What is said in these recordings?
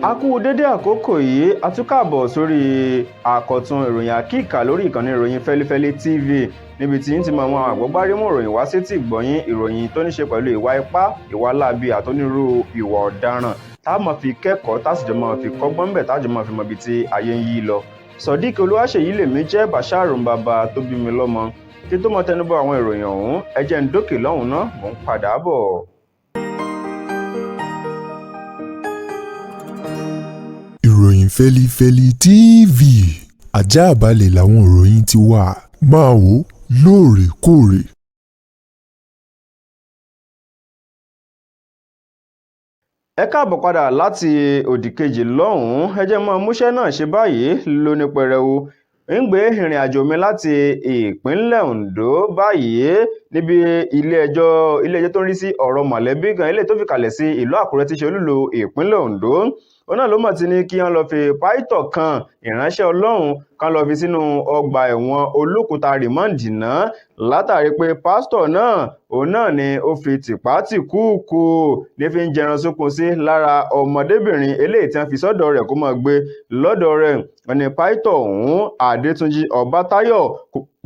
A kú dédé àkókò yìí, a tún káàbọ̀ sórí àkọ̀tun ìròyìn àkíkà lórí ìkànnì ìròyìn Fẹ́lifẹ́li TV níbi tí ń ti máa mú àwọn àgbọ́gbárímú ìròyìn wá sétí ìgbọ̀nyín, ìròyìn tó ní ṣe pẹ̀lú ìwà ipá, ìwà láabi àtonírú ìwà ọ̀daràn tá a máa fi kẹ́kọ̀ọ́ tá a sì jọ máa fi kọ́gbọ́n bẹ̀ tá a jọ máa fi mọ ibi tí ayé ń yí lọ. Sodiq Olúwaṣèyí lèmi jẹ́, Basharu bàbá tó bí mi lọ́mọ. Kí tó mọ tẹnubọ àwọn ìròyìn ọ̀hún, ẹ jẹ́ n dókè lọ́hùn náà, mò ń padà bọ̀. Ìròyìn Fẹ́lifẹ́li TV àjààbálẹ̀ làwọn ìròyìn ti wà, máa wò lóòrèkóòrè. Ẹ káàbọ̀ padà láti òdì kejì lọ́hùn-ún, ẹ jẹ́ mọ́ múṣẹ́ náà ṣe báyìí lóní pẹrẹwu. ń gbé ìrìn àjò mi láti ìpínlẹ̀ Ondo báyìí níbi ilé-ẹjọ́ tó ń rí sí ọ̀rọ̀ mọ̀lẹ́bí gan ilé tó fi kalẹ̀ sí ìlú Àkúrẹ́ tí ṣe olúlo ìpínlẹ̀ Ondo. Òun náà ló mọ̀ ti ní kí wọ́n lọ fi pásítọ̀ kan ìránṣẹ́ Ọlọ́run kan lọ fi sínú ọgbà ẹ̀wọ̀n Olókùta rìmọ́ǹdì náà látàrí pé pásítọ̀ náà òun náà ni ó fi tìpátìkúùkù ní fi ń jẹran sókun sí lára ọmọdébìnrin eléyìí tí wọ́n fi sọ́dọ̀ rẹ̀ kó máa gbé lọ́dọ̀ rẹ̀. Wọ́n ní pásítọ̀ ọ̀hún Adétúnjì Ọbátáyọ̀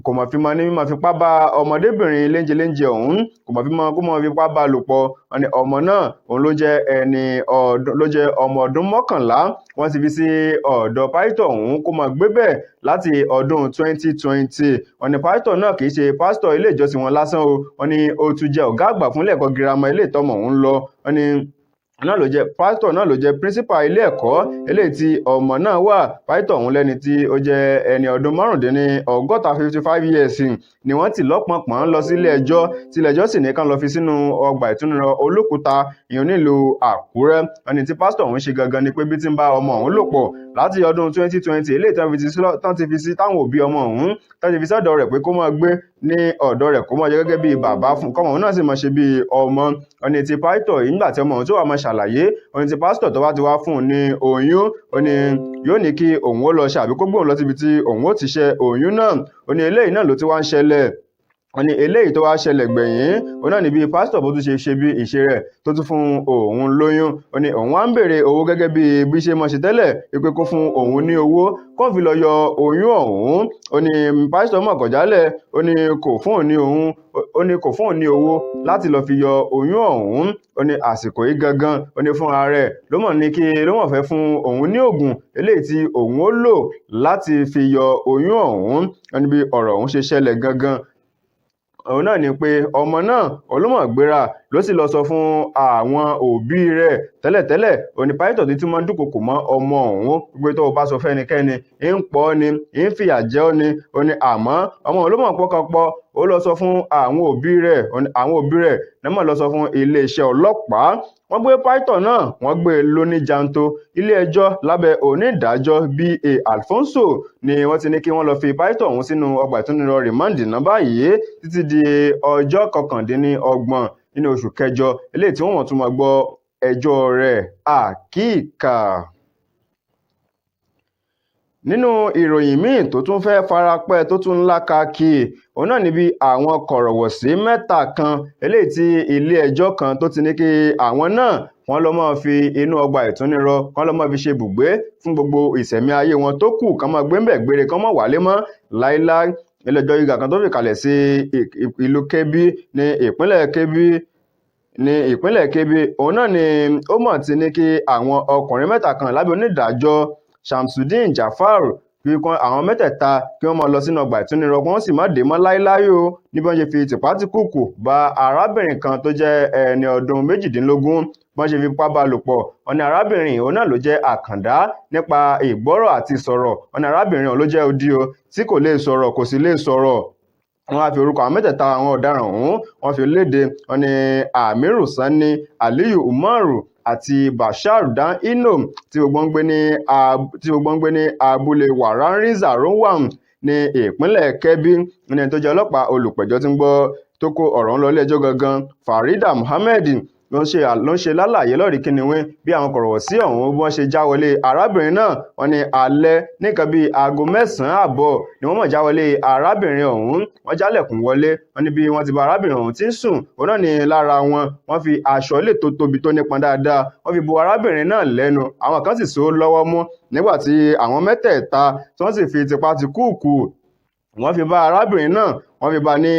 kò mọ̀ fi mọ ní mímọ̀ fipá bá ọmọdébìnrin léńjeléńje ọ̀hún kò mọ̀ fi mọ kó mọ̀ fipá bá lò pọ̀. Wọ́n ní ọmọ náà òun ló jẹ́ ọmọ ọdún 11 wọ́n ti fi sí ọ̀dọ̀ pásítọ̀ ọ̀hún kó máa gbé bẹ́ẹ̀ láti ọdún 2020. Wọ́n ní pásítọ̀ náà kì í ṣe pásítọ̀ ilé ìjọsìn wọn lásán o, wọ́n ní ó tún jẹ́ ọ̀gá àgbà fún ilé ẹ̀kọ́ girama ilé ìtọ́mọ̀ ọ̀hún lọ. Wọ́n ní pásítọ̀ náà ló jẹ́ principal ilé ẹ̀kọ́ eléyìí tí ọmọ náà wà. Pásítọ̀ ọ̀hún lẹ́ni tí ó jẹ́ ẹni ọdún 55 years ni wọ́n ti lọ́pọ̀npọ̀n lọ sí ilé ẹjọ́ tí ilé ẹjọ́ sì ní kán lọ fi sínú ọgbà ìtúnirọ̀ Olókùta ìyẹn nílùú Àkúrẹ́. Wọ́n ní tí pásítọ̀ ọ̀hún ṣe gangan ni pé bí tí ń bá ọmọ ọ̀hún lò pọ̀ láti ọdún 2020 eléyìí tán ti fi sí táwọn òbí ọmọ ọ̀hún tán ti fi sọ́dọ̀ rẹ̀ pé kó máa gbé ní ọ̀dọ̀ rẹ̀ kó máa jẹ́ gẹ́gẹ́ bí bàbá fún kọ́mọ òun náà sì máa ṣe bí ọmọ. Wọ́n ní tí pásítọ̀ yìí nígbà tí ọmọ òun tó wà máa ṣàlàyé, wọ́n ní tí pásítọ̀ tó bá ti wá fún un ní oyún, ó ní yóò ní kí òun ó lọ ṣàbí kó gbóhùn lọ síbi tí òun ó ti ṣe oyún náà. Ó ní eléyìí náà ló ti wá ń ṣẹlẹ̀. Wọ́n ní eléyìí tó wá ṣẹlẹ̀ gbẹ̀yìn òun náà ní bí pásítọ̀ bó tún ṣe bí ìṣe rẹ̀ tó tún fún òun lóyún. Ó ní òun wá ń béèrè owó gẹ́gẹ́ bí ṣe mọ̀ ṣe tẹ́lẹ̀ pé kó fún òun ní owó kó fi lọ yọ oyún ọ̀hún. Ó ní pásítọ̀ mọ̀ kọ̀jálẹ̀, ó ní kò fún òun ní owó láti lọ fi yọ oyún ọ̀hún. Ó ní àsìkò yìí gangan ó ní fúnra rẹ̀ ló mọ̀ fẹ́ fún òun ní oògùn eléyìí tí òun ó lò láti fi yọ oyún ọ̀hún. Ó ní bí ọ̀rọ̀ ọ̀hún ṣe ṣẹlẹ̀ gangan òun náà ni pé ọmọ náà olómọ̀ gbéra ló sì lọ sọ fún àwọn òbí rẹ̀ tẹ́lẹ̀tẹ́lẹ̀. Ó ní pásítọ̀ tí máa ń dúnkokò mọ́ ọmọ ọ̀hún pé tó o bá sọ fẹ́nikẹ́ni ń pọ̀ ọ́ ni ń fìyà jẹ ọ́ ni. Ó ní àmọ́ ọmọ olómọ̀ pọ́kànpọ̀ ó lọ sọ fún àwọn òbí rẹ̀ náà mọ̀ lọ sọ fún iléeṣẹ́ ọlọ́pàá. Wọ́n gbé pásítọ̀ náà wọ́n gbé e lóní janto. Ilé-ẹjọ́ lábẹ́ onídàájọ́ B.A. Alfonso ni wọ́n ti ní kí wọ́n lọ fi pásítọ̀ ọ̀hún sínú ọgbà ìtúnirọ̀ rìmọ́ǹdì náà báyìí títí di ọjọ́ 29 nínú oṣù kẹjọ eléyìí tí wọ́n tún máa gbọ́ ẹjọ́ rẹ̀ àkíkà. Nínú ìròyìn míì tó tún fẹ́ farapẹ́ tó tún lákàkì òun náà níbi àwọn kọ̀rọ̀wọ̀sí mẹ́ta kan eléyìí tí ilé ẹjọ́ kan tó ti ní kí àwọn náà wọ́n lọ máa fi inú ọgbà ìtúnirọ̀ kán lọ máa fi ṣe ibùgbé fún gbogbo ìṣẹ̀mí ayé wọn tó kù kán máa gbé ń bẹ̀ gbére kán máa wálé mọ́ láíláí. Ilé ẹjọ́ gíga kan tó fi kalẹ̀ sí ìlú Kebbi ní ìpínlẹ̀ Kebbi òun náà ni ó mọ̀ ti ní kí àwọn ọkùnrin mẹ́ta kan lábẹ́ onídàájọ́ Shamsuddin Jafar fi kan àwọn mẹ́tẹ̀ẹ̀ta kí wọ́n máa lọ sínú ọgbà ìtúnirọ̀ wọ́n sì má dé mọ́ láíláí o ní bí wọ́n ṣe fi tìpátìkúùkù bá arábìnrin kan tó jẹ́ ẹni ọdún 18 wọ́n ṣe fi pá bá lò pọ̀. Wọ́n ní arábìnrin òun náà ló jẹ́ àkàndá nípa ìgbọ́rọ̀ àti ìsọ̀rọ̀. Wọ́n ní arábìnrin òun ló jẹ́ odi o tí kò lè sọ̀rọ̀ kò sì lè sọ̀rọ̀. Wọ́n á fi orúkọ àwọn mẹ́tẹ̀ẹ̀ta àwọn ọ̀daràn ọ̀hún wọ́n fi léde. Wọ́n ní Amiru Sani, Aliyu Umaru àti Bashar Dan Ino tí gbogbo ń gbé ní abúlé Waranriza Rowan ní ìpínlẹ̀ Kebbi. Ní ẹni tó jẹ́ ọlọ́pàá olùpẹ̀jọ́ tí ń gbọ́ tó kó ọ̀rọ̀ ń lọ ilé ẹjọ́ gangan Farida Muhammed ló ń ṣe lálàyé lọ́rí kìnìún bí àwọn kọ̀rọ̀wọ̀sí ọ̀hún bí wọ́n ṣe já wọlé arábìnrin náà. Wọ́n ní alẹ́ ní nǹkan bíi aago 9:30 àbọ̀ ni wọ́n mọ̀ já wọlé arábìnrin ọ̀hún. Wọ́n jálẹ̀kùn wọlé. Wọ́n ní bí wọ́n ti bá arábìnrin ọ̀hún tí ń sùn, òun náà ní lára wọ́n fi aṣọ ilé tó tóbi tó nípọn dáadáa wọ́n fi bo arábìnrin náà lẹ́nu. Àwọn kan sì so lọ́wọ́ mú nígbà tí àwọn mẹ́tẹ̀ẹ̀ta tí wọ́n sì fi tipátìkúùkù wọ́n fi bá arábìnrin náà wọ́n fi bá ní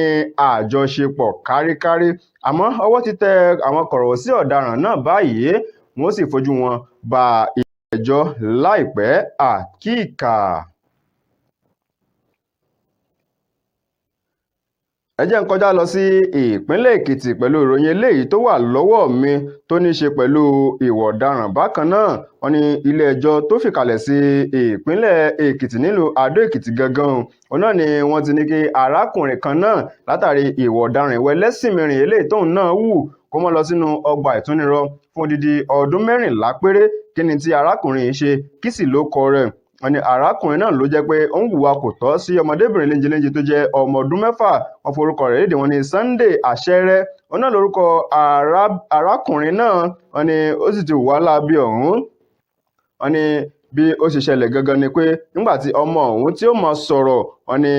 àjọṣepọ̀ káríkárí. Àmọ́ ọwọ́ ti tẹ àwọn kọ̀rọ̀wọ̀sí ọ̀daràn náà báyìí, wọ́n sì fojú wọn bá ilé-ẹjọ́ láìpẹ́ àkíkà. Ẹ jẹ́ n kọjá lọ sí ìpínlẹ̀ Èkìtì pẹ̀lú ìròyìn eléyìí tó wà lọ́wọ́ mi tó ní ṣe pẹ̀lú ìwà ọ̀daràn. Bákan náà, wọ́n ní ilé-ẹjọ́ tó fìkàlẹ̀ sí ìpínlẹ̀ Èkìtì nílùú Adó Èkìtì gangan òun náà ni wọ́n ti ní kí arákùnrin kan náà látàrí ìwà ọ̀daràn ìwà ẹlẹ́sìn mẹ́rin eléyìí tóun náà wù kó mọ́ lọ sínú ọgbà ìtúnirọ̀ fún odidi ọdún 14 péré. Kí ni tí arákùnrin yìí ṣe? Kí sì ló kọ rẹ̀? Wọ́n ní arákùnrin náà ló jẹ́ pé ó ń hùwà kò tọ́ sí ọmọdébìnrin léńjeléńje tó jẹ́ ọmọ ọdún 6. Wọ́n forúkọ rẹ̀ lédè. Wọ́n ní Sunday Àṣẹrẹ́. Òun náà lórúkọ arákùnrin náà. Wọ́n ní ó sì ti hùwà láabi ọ̀hún. Wọ́n ní bí ó ṣe ṣẹlẹ̀ gangan ni pé nígbà tí ọmọ ọ̀hún tí ó mọ sọ̀rọ̀, wọ́n ní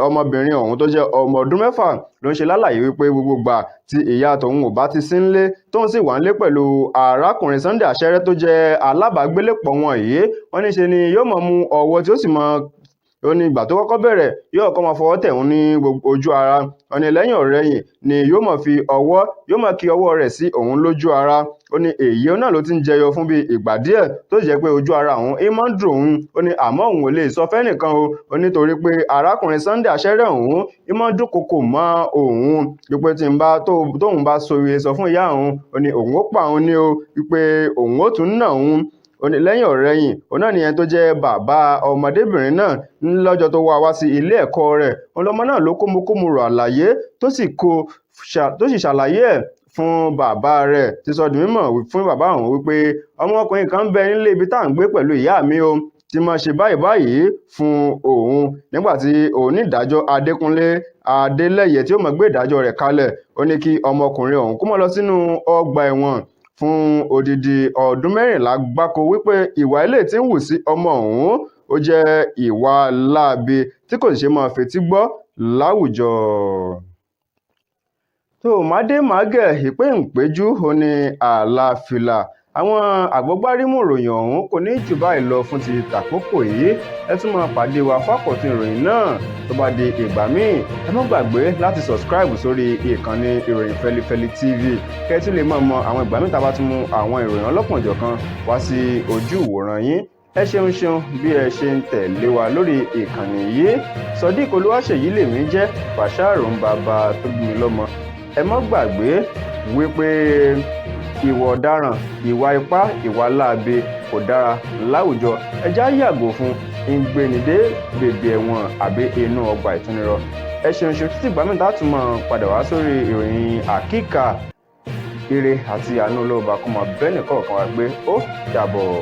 ọmọbìnrin ọ̀hún tó jẹ́ ọmọ ọdún 6 ló ń ṣe lálàyé wípé gbogbo gbà tí ìyá tòun ò bá ti sí nílé tóun sì wà nílé pẹ̀lú arákùnrin Sunday Àṣẹrẹ́ tó jẹ́ alábàágbélépọ̀ wọn yìí, wọ́n ní ṣe ni yóò mọ̀ mú ọwọ́ tí ó sì mọ̀ ó ní ìgbà tó kọ́kọ́ bẹ̀rẹ̀ yóò kọ́ máa fọwọ́ tẹ̀ òun ní ojú ara. Wọ́n ní lẹ́yìn ọ̀rẹ́yìn ni yóò máa fi ọwọ́ yóò máa kí ọwọ́ rẹ̀ sí òun lójú ara. Ó ní èyí náà ló ti ń jẹyọ fún bí ìgbà díẹ̀ tó sì jẹ́ pé ojú ara òun máa ń dùn òun. Ó ní àmọ́ òun ò lè sọ fẹ́nìkan o. Ó nítorí pé arákùnrin Sunday Àṣẹrẹ́ òun máa ń dúnkokò mọ́ òun wípé tóun bá sọre sọ fún ìyá òun, ó ní òun ó pa òun ní o wípé òun ó tún nà òun. Ó ní lẹ́yìn ọ̀rẹ́yìn òun náà nìyẹn tó jẹ́ bàbá ọmọdébìnrin náà lọ́jọ́ tó wá sí ilé ẹ̀kọ́ rẹ̀. Ọlọ́mọ náà ló kómokómorò àlàyé tó sì ṣàlàyé ẹ̀ fún bàbá rẹ̀ tí sọ di mímọ̀ fún bàbá òun wípé ọmọkùnrin kan ń bẹ nílé ibi tá à ń gbé pẹ̀lú ìyá mi o tí máa ṣe báyìí fún òun. Nígbà tí onídàájọ́ Adékúnlé Adélẹ́yẹ tí ó máa gbé ìdájọ́ rẹ̀ kalẹ̀, ó ní kí ọmọkùnrin ọ̀hún kó máa lọ sínú ọgbà ẹ̀wọ̀n fún odidi ọdún 14 gbáko wípé ìwà ilé tí ń wù sí ọmọ ọ̀hún ó jẹ́ ìwà láabi tí kò sì ṣe máa fetí gbọ́ láwùjọ. tó mádé-mágẹ̀ ìpéǹpéjú ó ní àlàáfíà. Àwọn àgbọ́gbárímù ìròyìn ọ̀hún kò ní jù báyìí lọ fún ti tàkókò yìí. Ẹ tún máa pàdé wa fákọ̀tún ìròyìn náà tó bá di ìgbà míì. Ẹ má gbàgbé láti subscribe sórí ìkànnì ìròyìn Fẹ́lifẹ́li TV kẹ́ ẹ tún lè máa mọ àwọn ìgbà míì tá a bá tún mú àwọn ìròyìn ọlọ́kan-ò-jọ̀kan wá sí ojú ìwòran yín. Ẹ ṣeun bí ẹ ṣe ń tẹ̀lé wa lórí ìkànnì yìí. Sodiq Olúwaṣèyí lèmi jẹ́, Bàṣárù ń bàbá tó bí mi lọ́mọ. Ẹ má gbàgbé wípé ìwà ọ̀daràn, ìwà ipá, ìwà láabi kò dára láwùjọ. Ẹ já yàgò fún ìgbénidé bèbè ẹ̀wọ̀n àbí inú ọgbà ìtúnirọ̀. Ẹ ṣeun títí ìgbà mìíràn tún máa padà wá sórí ìròyìn àkíkà. Ire àti àánú olóòbá kó máa bẹ́ẹ̀ nìkọ̀ọ̀kan wá gbé. Ó dàbọ̀.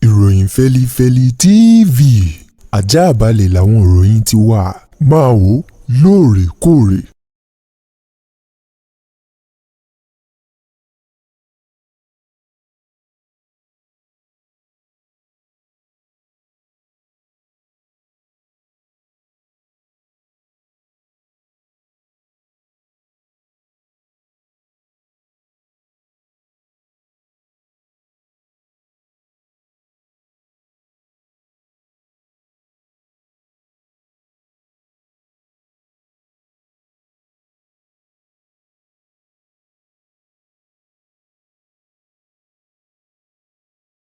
Ìròyìn Fẹ́lifẹ́li TV àjààbálẹ̀ làwọn ìròyìn ti wà. Máa wò lóòrèkóòrè.